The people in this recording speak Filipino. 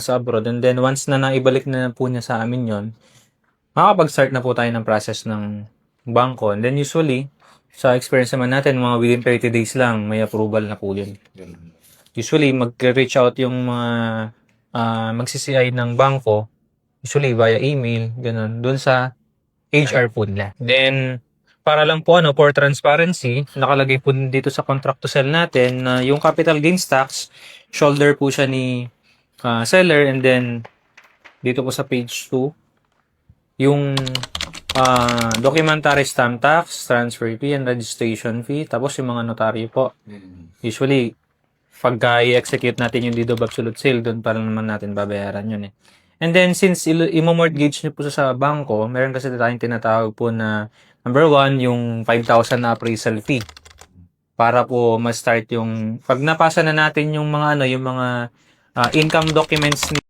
sa abroad, and then once na naibalik na po niya sa amin yon, makakapag-start na po tayo ng process ng bangko. And then usually, sa experience naman natin, mga within 30 days lang, may approval na po yun. Usually, mag-reach out yung mga mag-CCI ng bangko, usually via email, ganun, dun sa HR po nila. Then, para lang po for transparency, nakalagay po dito sa contract to sell natin na yung capital gains tax, shoulder po siya ni seller, and then dito po sa page 2, yung documentary stamp tax, transfer fee, and registration fee, tapos yung mga notaryo po. Usually, pagka i-execute natin yung deed of absolute sale, doon pa lang naman natin babayaran yun eh. And then, since i-mortgage nyo po sa bangko, meron kasi tayong tinatawag po na number 1, yung 5,000 na appraisal fee. Para po ma-start yung, pag napasa na natin yung mga yung mga income documents